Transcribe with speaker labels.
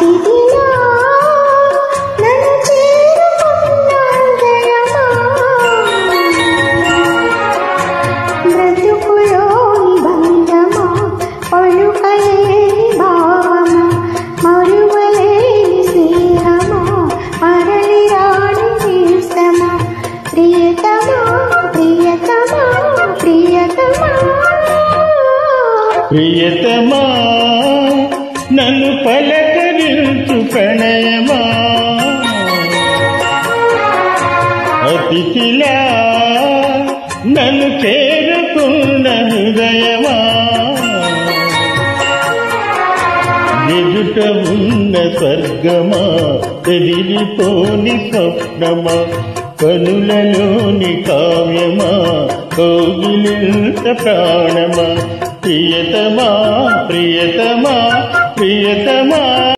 Speaker 1: అతిథిలా నన్ను చేరుకున్న హృదయమా, బ్రతుకులోని బంధమా, పలుకలేని భావమా, మరువలేని స్నేహమా, మరలి రాని నేస్తమా, ప్రియతమా ప్రియతమా ప్రియతమా
Speaker 2: ప్రియతమా నన్ను పలకరించు ప్రణయమా, అతిథిలా నన్ను చేరుకున్న హృదయమా, ఎదుట ఉన్న స్వర్గమా, ఎదిరిపోని స్వప్నమా, కనులలోని కావ్యమా, కౌగిలింత ప్రాణమా, ప్రియతమా ప్రియతమా ప్రియతమా.